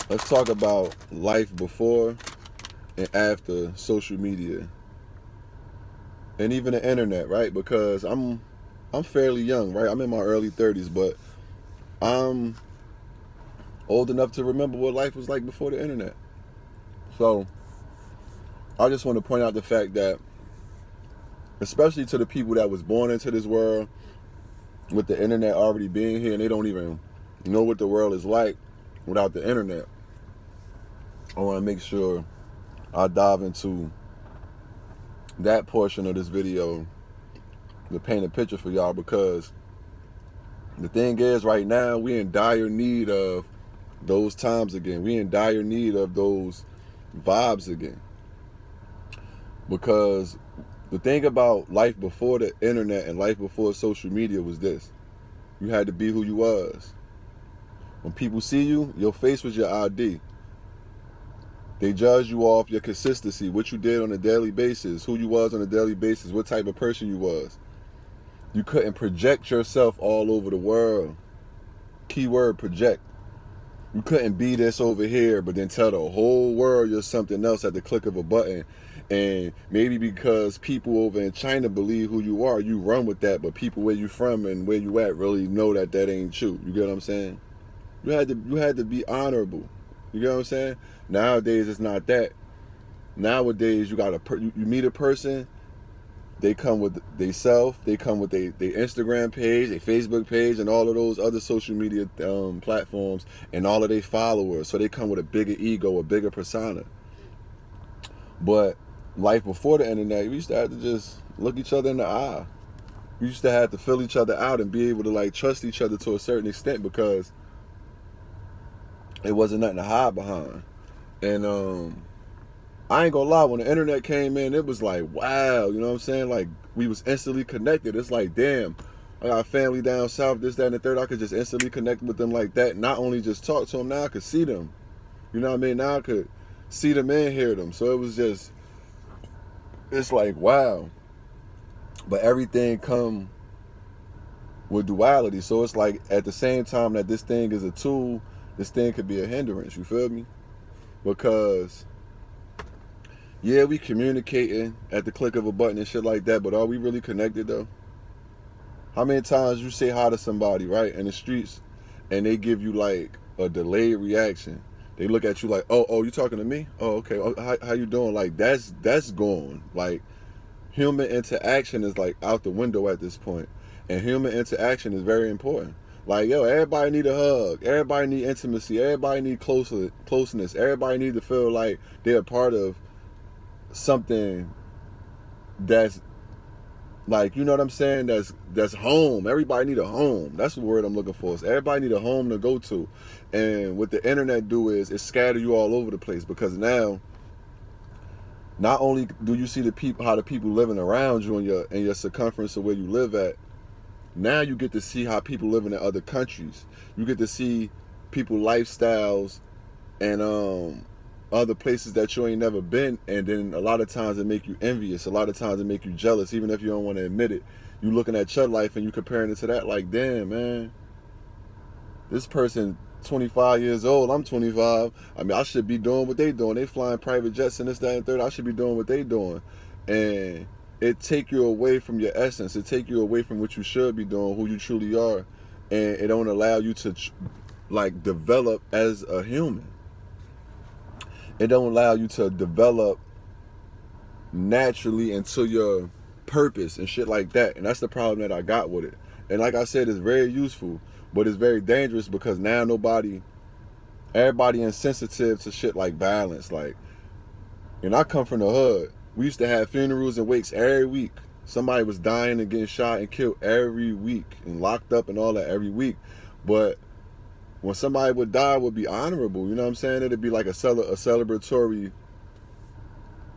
let's talk about life before and after social media and even the internet, right? Because I'm fairly young, right? I'm in my early 30s, but I'm old enough to remember what life was like before the internet. So I just want to point out the fact that, especially to the people that was born into this world with the internet already being here and they don't even know what the world is like without the internet, I want to make sure I dive into that portion of this video to paint a picture for y'all, because the thing is, right now we in dire need of those times again. We in dire need of those vibes again. Because the thing about life before the internet and life before social media was this: you had to be who you was. When people see you, your face was your ID. They judge you off your consistency, what you did on a daily basis, who you was on a daily basis, what type of person you was. You couldn't project yourself all over the world. Keyword project. You couldn't be this over here, but then tell the whole world you're something else at the click of a button. And maybe because people over in China believe who you are, you run with that. But people where you from and where you at really know that that ain't true. You get what I'm saying? You had to be honorable. You get what I'm saying? Nowadays it's not that. Nowadays you got you meet a person, they come with they self, they come with their Instagram page, their Facebook page, and all of those other social media platforms, and all of their followers. So they come with a bigger ego, a bigger persona. But life before the internet, we used to have to just look each other in the eye. We used to have to fill each other out and be able to like trust each other to a certain extent, because it wasn't nothing to hide behind. And I ain't gonna lie, when the internet came in, it was like, wow, you know what I'm saying? Like, we was instantly connected. It's like, damn, I got family down south, this, that, and the third. I could just instantly connect with them like that. Not only just talk to them, now I could see them. You know what I mean? Now I could see them and hear them. So it was just, it's like, wow. But everything come with duality. So it's like, at the same time that this thing is a tool, this thing could be a hindrance. You feel me? Because yeah, we communicating at the click of a button and shit like that, but are we really connected though? How many times you say hi to somebody, right, in the streets, and they give you like a delayed reaction? They look at you like, oh, you talking to me? Oh, okay. Oh, how you doing? Like that's gone. Like, human interaction is like out the window at this point, and human interaction is very important. Like, yo, everybody need a hug. Everybody need intimacy. Everybody need closeness. Everybody need to feel like they're a part of something that's like, you know what I'm saying, that's home. Everybody need a home. That's the word I'm looking for. So everybody need a home to go to. And what the internet do is it scatter you all over the place, because now not only do you see the people, how the people living around you in your circumference of where you live at, now you get to see how people living in other countries. You get to see people lifestyles and other places that you ain't never been, and then a lot of times it make you envious. A lot of times it make you jealous, even if you don't want to admit it. You looking at your life and you comparing it to that, like, damn, man, this person 25 years old, I'm 25. I mean, I should be doing what they doing. They flying private jets and this, that, and third. I should be doing what they doing. And it take you away from your essence. It take you away from what you should be doing, who you truly are. And it don't allow you to like develop as a human. It don't allow you to develop naturally into your purpose and shit like that. And that's the problem that I got with it. And like I said, it's very useful, but it's very dangerous, because now everybody insensitive to shit like violence. Like, and I come from the hood. We used to have funerals and wakes every week. Somebody was dying and getting shot and killed every week and locked up and all that every week. But when somebody would die, it would be honorable. You know what I'm saying? It'd be like a celebratory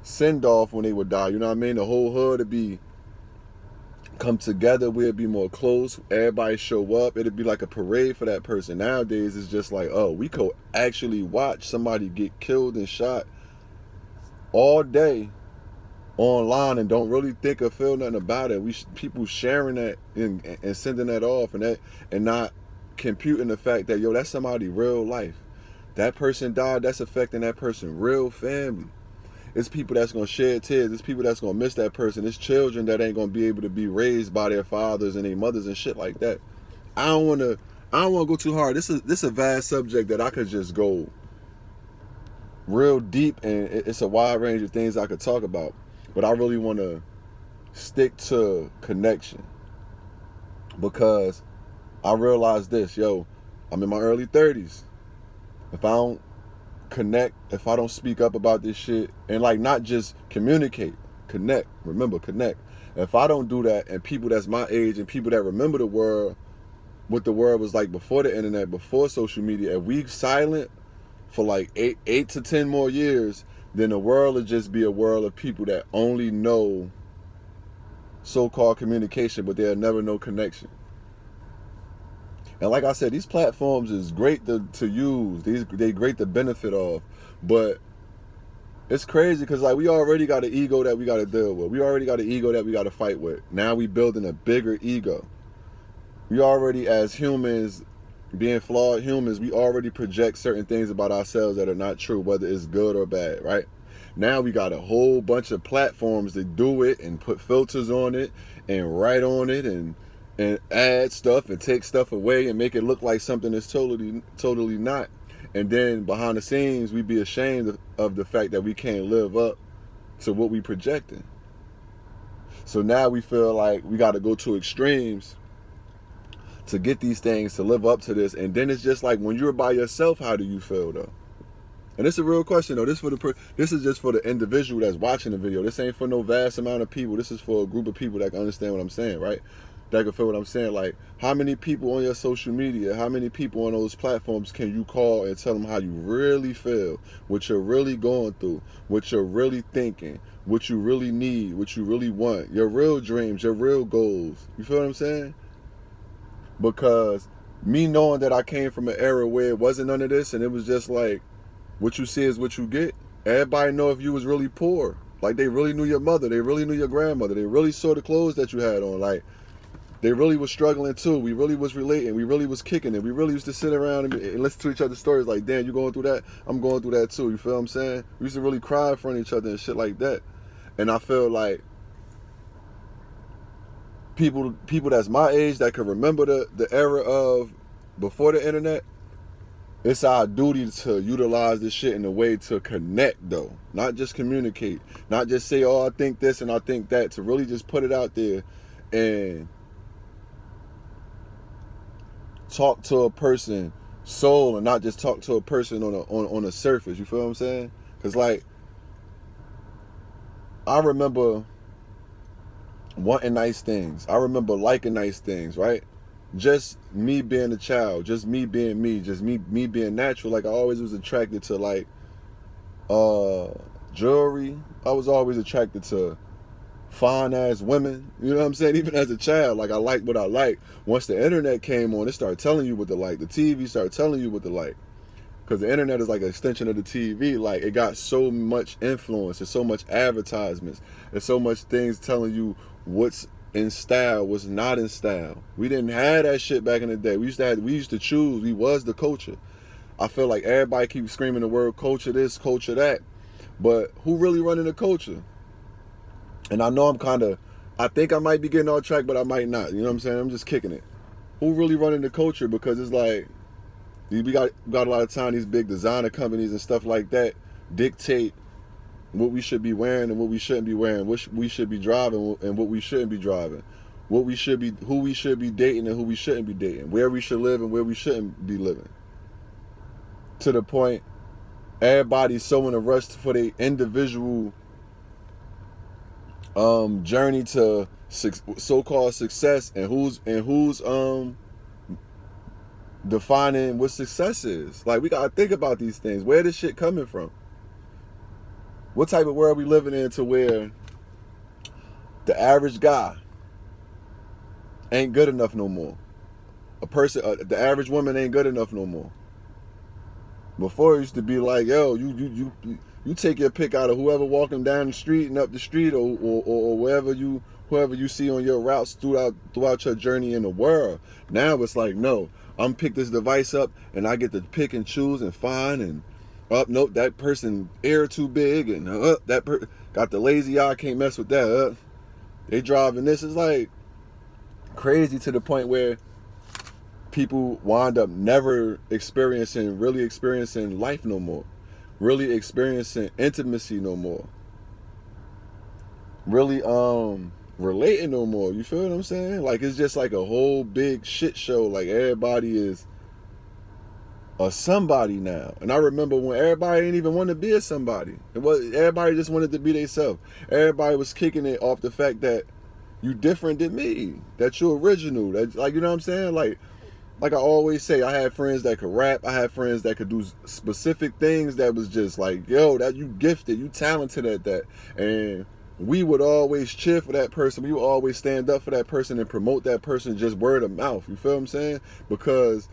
send off when they would die. You know what I mean? The whole hood would be come together. We'd be more close. Everybody show up. It'd be like a parade for that person. Nowadays, it's just like, oh, we could actually watch somebody get killed and shot all day online and don't really think or feel nothing about it. People sharing that and sending that off, and not computing the fact that, yo, that's somebody real life. That person died, that's affecting that person real family. It's people that's gonna shed tears. It's people that's gonna miss that person. It's children that ain't gonna be able to be raised by their fathers and their mothers and shit like that. I don't wanna go too hard. This is a vast subject that I could just go real deep, and it's a wide range of things I could talk about. But I really wanna stick to connection, because I realized this, I'm in my early 30s. If I don't connect, if I don't speak up about this shit, and like not just communicate, connect, remember, connect. If I don't do that, and people that's my age and people that remember the world, what the world was like before the internet, before social media, if we silent for like 8 to 10 more years, then the world will just be a world of people that only know so-called communication, but they'll never know connection. And like I said, these platforms is great to use. They great to benefit of. But it's crazy because like we already got an ego that we got to deal with. We already got an ego that we got to fight with. Now we building a bigger ego. We already, as humans, being flawed humans, we already project certain things about ourselves that are not true, whether it's good or bad, right? Now we got a whole bunch of platforms that do it and put filters on it and write on it and add stuff and take stuff away and make it look like something that's totally not. And then behind the scenes, we be ashamed of the fact that we can't live up to what we projecting. So now we feel like we got to go to extremes to get these things, to live up to this. And then it's just like, when you're by yourself, how do you feel though? And this is a real question though. This is just for the individual that's watching the video. This ain't for no vast amount of people. This is for a group of people that can understand what I'm saying, right? That can feel what I'm saying. Like, how many people on your social media, how many people on those platforms can you call and tell them how you really feel, what you're really going through, what you're really thinking, what you really need, what you really want, your real dreams, your real goals? You feel what I'm saying? Because me knowing that I came from an era where it wasn't none of this, and it was just like, what you see is what you get. Everybody know if you was really poor. Like, they really knew your mother. They really knew your grandmother. They really saw the clothes that you had on. Like, they really was struggling too. We really was relating. We really was kicking it. We really used to sit around and listen to each other's stories like, damn, you going through that? I'm going through that too. You feel what I'm saying? We used to really cry in front of each other and shit like that. And I feel like people that's my age that can remember the era of before the internet, it's our duty to utilize this shit in a way to connect though. Not just communicate. Not just say, oh, I think this and I think that. To really just put it out there and talk to a person soul, and not just talk to a person on a surface. You feel what I'm saying? Because like, I remember wanting nice things. I remember liking nice things, right? Just me being a child, just me being me, just me being natural. Like, I always was attracted to like jewelry. I was always attracted to fine ass women, you know what I'm saying? Even as a child, like, I liked what I liked. Once the internet came on, it started telling you what to like. The TV started telling you what to like, because the internet is like an extension of the TV. Like, it got so much influence, there's so much advertisements, there's so much things telling you what's in style, what's not in style. We didn't have that shit back in the day. We used to choose. We was the culture. I feel like everybody keeps screaming the word culture this, culture that, but who really running the culture? And I know I think I might be getting off track, but I might not. You know what I'm saying? I'm just kicking it. Who really running the culture? Because it's like, we got a lot of time, these big designer companies and stuff like that dictate what we should be wearing and what we shouldn't be wearing, what we should be driving and what we shouldn't be driving, who we should be dating and who we shouldn't be dating, where we should live and where we shouldn't be living. To the point, everybody's so in a rush for their individual journey to so-called success, and who's defining what success is. Like, we gotta think about these things. Where this shit coming from? What type of world we living in to where the average guy ain't good enough no more? The average woman ain't good enough no more. Before, it used to be like, yo, you take your pick out of whoever walking down the street and up the street, or whoever you see on your routes throughout your journey in the world. Now it's like, no, I'm pick this device up and I get to pick and choose and find and nope, that person ear too big and got the lazy eye, can't mess with that. They driving this is like crazy to the point where people wind up never really experiencing life no more, really experiencing intimacy no more, really relating no more. You feel what I'm saying? Like it's just like a whole big shit show. Like everybody is a somebody now. And I remember when everybody didn't even want to be a somebody. Everybody just wanted to be themselves. Everybody was kicking it off the fact that you different than me, that you original. That, like, you know what I'm saying? Like I always say, I had friends that could rap. I had friends that could do specific things that was just like, yo, that you gifted, you talented at that. And we would always cheer for that person. We would always stand up for that person and promote that person just word of mouth. You feel what I'm saying? Because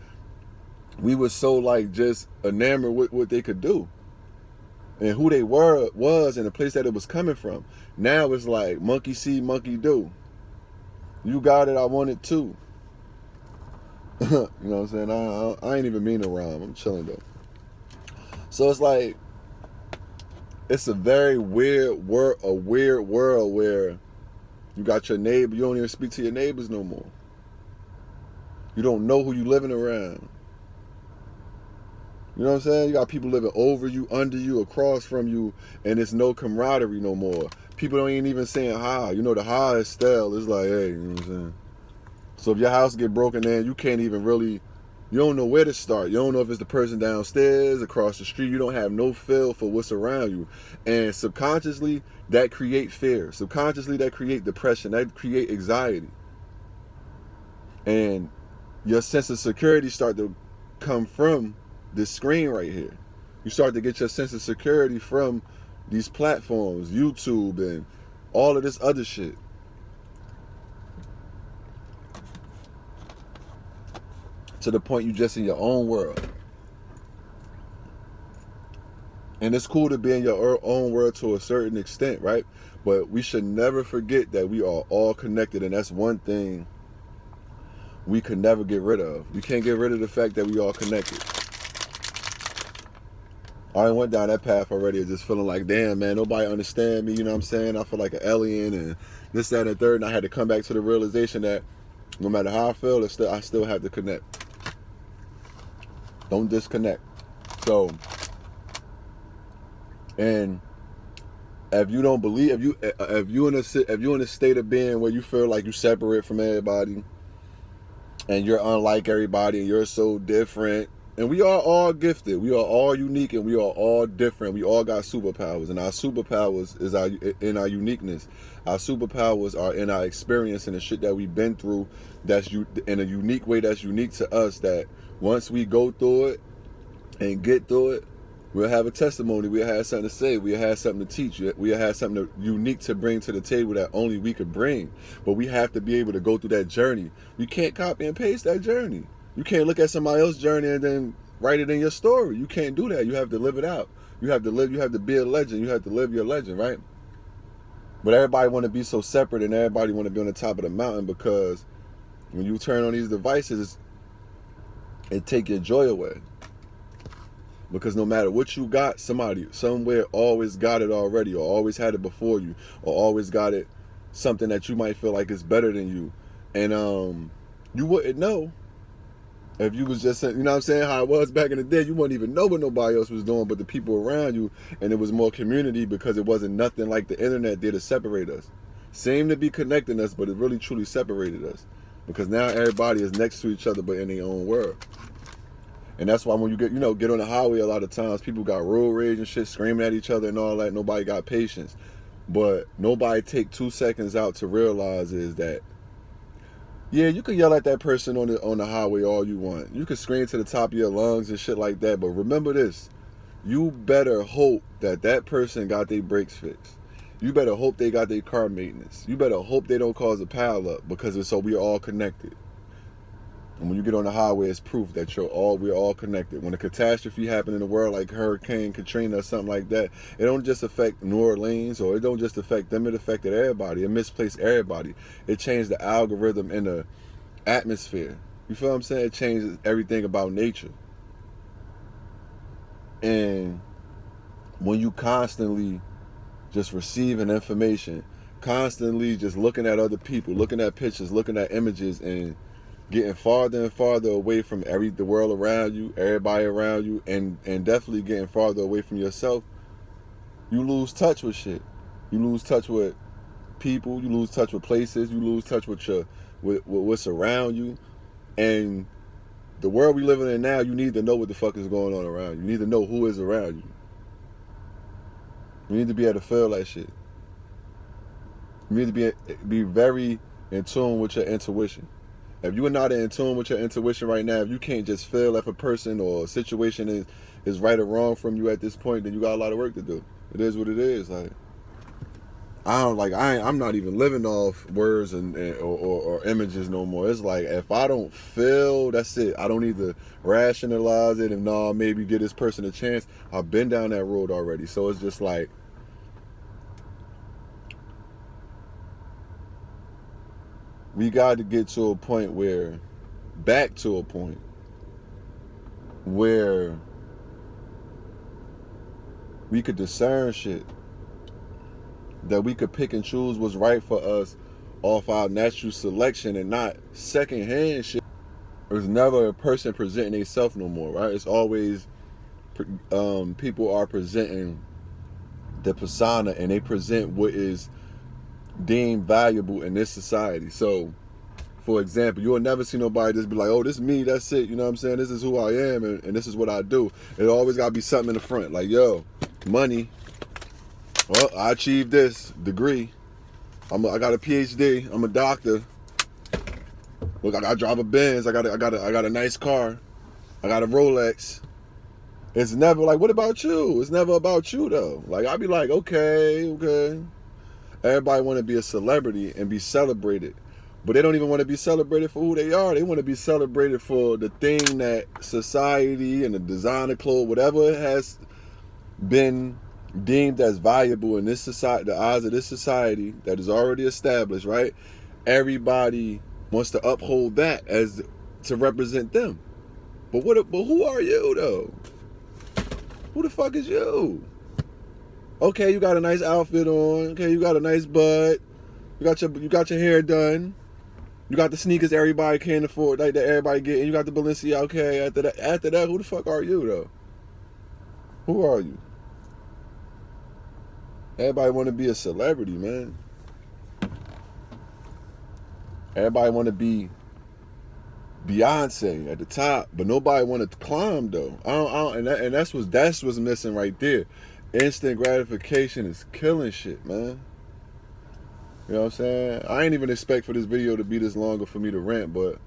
we were so like just enamored with what they could do and who they was and the place that it was coming from. Now it's like monkey see, monkey do. You got it, I want it too. You know what I'm saying? I ain't even mean to rhyme. I'm chilling though. So it's like it's a very weird world where you got your neighbor, you don't even speak to your neighbors no more. You don't know who you living around. You know what I'm saying? You got people living over you, under you, across from you, and it's no camaraderie no more. People ain't even saying hi. You know, the hi is stale. It's like, hey, you know what I'm saying? So if your house get broken in, you can't even really, you don't know where to start. You don't know if it's the person downstairs, across the street. You don't have no feel for what's around you. And subconsciously, that create fear. Subconsciously, that create depression. That create anxiety. And your sense of security start to come from this screen right here. You start to get your sense of security from these platforms, YouTube and all of this other shit. To the point you just in your own world. And it's cool to be in your own world to a certain extent, right? But we should never forget that we are all connected, and that's one thing we could never get rid of. We can't get rid of the fact that we all connected. I went down that path already of just feeling like, damn, man, nobody understand me, you know what I'm saying? I feel like an alien and this, that, and the third. And I had to come back to the realization that no matter how I feel, I still have to connect. Don't disconnect. So, and if you don't believe, if you in a state of being where you feel like you separate from everybody, and you're unlike everybody, and you're so different, and we are all gifted, we are all unique, and we are all different. We all got superpowers, and our superpowers is in our uniqueness. Our superpowers are in our experience and the shit that we've been through. That's in a unique way that's unique to us. That once we go through it and get through it, we'll have a testimony. We'll have something to say. We'll have something to teach. We'll have something unique to bring to the table that only we could bring. But we have to be able to go through that journey. You can't copy and paste that journey. You can't look at somebody else's journey and then write it in your story. You can't do that. You have to live it out. You have to live. You have to be a legend. You have to live your legend, right? But everybody want to be so separate, and everybody want to be on the top of the mountain, because when you turn on these devices, it take your joy away. Because no matter what you got, somebody somewhere always got it already, or always had it before you, or always got it something that you might feel like is better than you. And you wouldn't know if you was just, you know what I'm saying, how it was back in the day. You wouldn't even know what nobody else was doing but the people around you, and it was more community because it wasn't nothing like the internet did to separate us. Seemed to be connecting us, but it really truly separated us, because now everybody is next to each other but in their own world. And that's why when you get on the highway, a lot of times people got road rage and shit, screaming at each other and all that. Nobody got patience. But nobody take 2 seconds out to realize is that, yeah, you can yell at that person on the highway all you want. You can scream to the top of your lungs and shit like that. But remember this. You better hope that person got their brakes fixed. You better hope they got their car maintenance. You better hope they don't cause a pile up, because we're all connected. And when you get on the highway, it's proof that we're all connected. When a catastrophe happened in the world, like Hurricane Katrina or something like that, it don't just affect New Orleans, or it don't just affect them, it affected everybody. It misplaced everybody. It changed the algorithm in the atmosphere. You feel what I'm saying? It changes everything about nature. And when you constantly just receiving information, constantly just looking at other people, looking at pictures, looking at images, and getting farther and farther away from the world around you, everybody around you, and definitely getting farther away from yourself, you lose touch with shit. You lose touch with people, you lose touch with places, you lose touch with with what's around you. And the world we living in now, you need to know what the fuck is going on around you. You need to know who is around you. You need to be able to feel that shit. You need to be very in tune with your intuition. If you're not in tune with your intuition right now, if you can't just feel if a person or a situation is right or wrong from you at this point, then you got a lot of work to do. It is what it is. Like, I'm not even living off words or images no more. It's like, if I don't feel, that's it. I don't need to rationalize it and maybe give this person a chance. I've been down that road already. So it's just like, we got to get to a point where, back to a point where we could discern shit, that we could pick and choose what's right for us off our natural selection and not secondhand shit. There's never a person presenting themselves no more, right? It's always people are presenting the persona, and they present what is deemed valuable in this society. So, for example, you'll never see nobody just be like, oh, this is me, that's it, you know what I'm saying? This is who I am, and this is what I do. It always got to be something in the front, like, yo, money. Well, I achieved this degree. I got a PhD. I'm a doctor. Look, I drive a Benz. I got a nice car. I got a Rolex. It's never like, what about you? It's never about you though. Like, I'd be like, okay. Everybody want to be a celebrity and be celebrated, but they don't even want to be celebrated for who they are. They want to be celebrated for the thing that society and the designer clothes, whatever has been deemed as valuable in this society, the eyes of this society that is already established, right? Everybody wants to uphold that as to represent them. But who are you though? Who the fuck is you? Okay, you got a nice outfit on. Okay, you got a nice butt. You got your hair done. You got the sneakers everybody can afford, like that everybody getting. You got the Balenciaga. Okay, after that, who the fuck are you though? Who are you? Everybody want to be a celebrity, man. Everybody want to be Beyonce at the top, but nobody want to climb though. And that's what's missing right there. Instant gratification is killing shit, man. You know what I'm saying? I ain't even expect for this video to be this longer for me to rant, but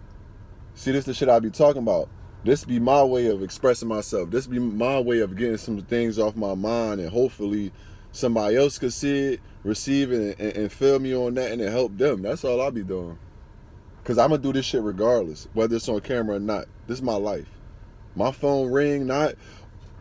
see, this the shit I be talking about. This be my way of expressing myself. This be my way of getting some things off my mind, and hopefully somebody else could see it, receive it, and feel me on that, and it help them. That's all I be doing. Because I'm going to do this shit regardless, whether it's on camera or not. This is my life. My phone ring, not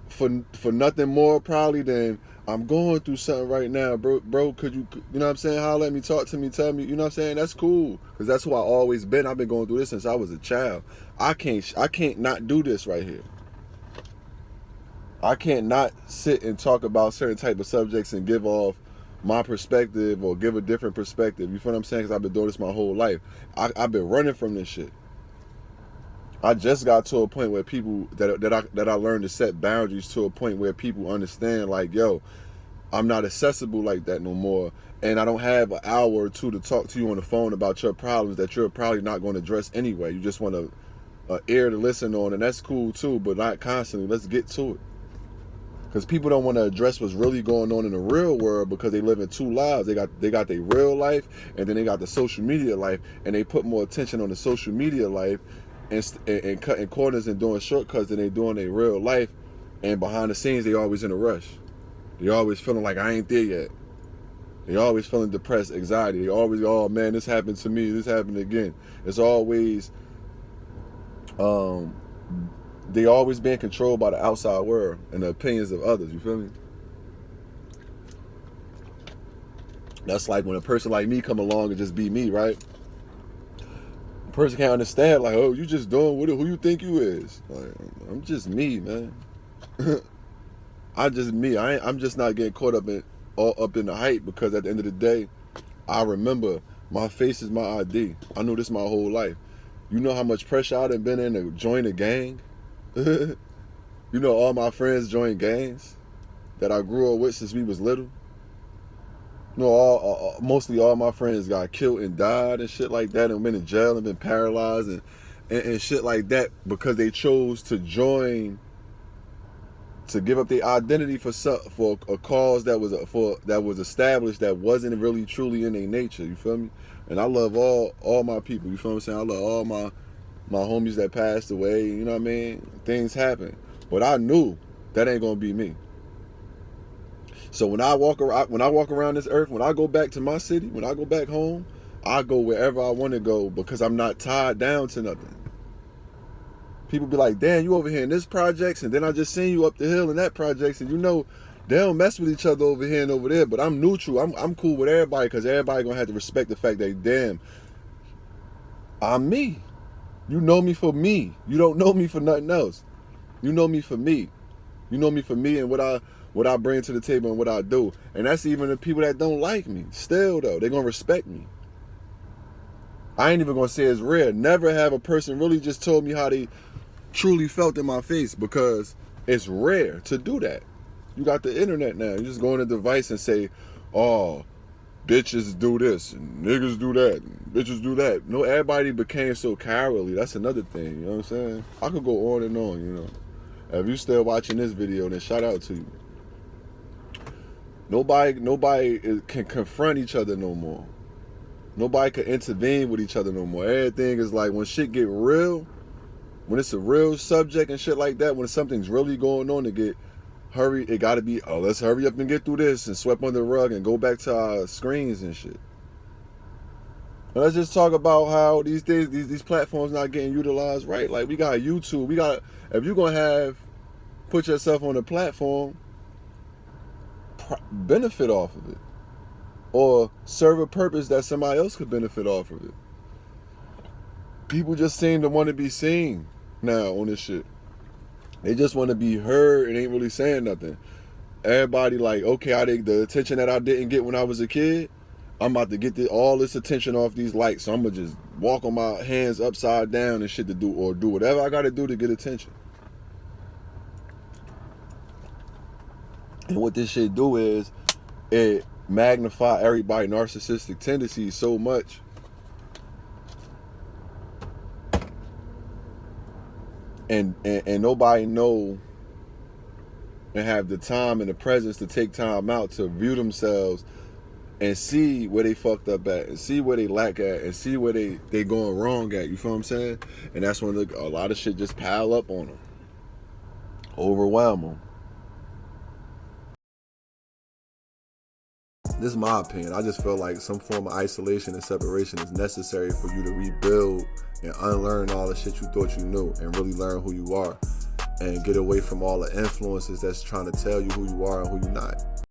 for nothing more probably than, I'm going through something right now, bro, could you know what I'm saying, holler at me, talk to me, tell me, you know what I'm saying? That's cool, because that's who I always been. I've been going through this since I was a child. I can't not do this right here. I can't not sit and talk about certain type of subjects and give off my perspective or give a different perspective. You feel what I'm saying? Because I've been doing this my whole life. I've been running from this shit. I just got to a point where people that I learned to set boundaries, to a point where people understand, like, yo, I'm not accessible like that no more, and I don't have an hour or two to talk to you on the phone about your problems that you're probably not going to address anyway. You just want to ear to listen on, and that's cool too, but not constantly. Let's get to it. Because people don't want to address what's really going on in the real world, because they live in two lives. They got their real life, and then they got the social media life, and they put more attention on the social media life and cutting corners and doing shortcuts than they do in their real life. And behind the scenes, they always in a rush. They always feeling like, I ain't there yet. They always feeling depressed, anxiety. They always, oh man, this happened to me, this happened again. It's always they always being controlled by the outside world and the opinions of others. You feel me? That's like when a person like me come along and just be me, right? person can't understand, like, oh, you just doing who you think you is. Like, I'm just me, man. I'm just me. I'm just not getting caught up in the hype, because at the end of the day, I remember my face is my ID. I knew this my whole life. You know how much pressure I done been in to join a gang? You know, all my friends joined gangs that I grew up with since we was little. You know, mostly all my friends got killed and died and shit like that, and been in jail and been paralyzed and shit like that, because they chose to join, to give up their identity for a cause that was established, that wasn't really truly in their nature. You feel me? And I love all my people. You feel what I'm saying? I love all my homies that passed away. You know what I mean? Things happen, but I knew that ain't gonna be me. So when I walk around this earth, when I go back to my city, when I go back home, I go wherever I want to go, because I'm not tied down to nothing. People be like, damn, you over here in this projects, and then I just seen you up the hill in that projects, and you know, they don't mess with each other over here and over there, but I'm neutral. I'm cool with everybody, because everybody gonna have to respect the fact that, damn, I'm me. You know me for me. You don't know me for nothing else. You know me for me. You know me for me and what I bring to the table and what I do. And that's even the people that don't like me. Still though, they're gonna respect me. I ain't even gonna say it's rare. Never have a person really just told me how they truly felt in my face, because it's rare to do that. You got the internet now. You just go on a device and say, oh, bitches do this and niggas do that and bitches do that. No, everybody became so cowardly. That's another thing. You know what I'm saying? I could go on and on, you know. If you still watching this video, then shout out to you. Nobody can confront each other no more. Nobody can intervene with each other no more. Everything is like, when shit get real, when it's a real subject and shit like that, when something's really going on, it gotta be, oh, let's hurry up and get through this and sweep under the rug and go back to our screens and shit. And let's just talk about how these days these platforms not getting utilized right. Like, we got YouTube. If you're gonna put yourself on a platform, benefit off of it, or serve a purpose that somebody else could benefit off of it. People just seem to want to be seen now on this shit. They just want to be heard and ain't really saying nothing. Everybody like, okay, the attention that I didn't get when I was a kid, I'm about to get all this attention off these likes, so I'm gonna just walk on my hands upside down and shit to do, or do whatever I gotta do to get attention. And what this shit do is, it magnify everybody's narcissistic tendencies so much. And nobody know and have the time and the presence to take time out to view themselves and see where they fucked up at, and see where they lack at, and see where they going wrong at. You feel what I'm saying? And that's when a lot of shit just pile up on them, overwhelm them. This is my opinion. I just feel like some form of isolation and separation is necessary for you to rebuild and unlearn all the shit you thought you knew, and really learn who you are, and get away from all the influences that's trying to tell you who you are and who you're not.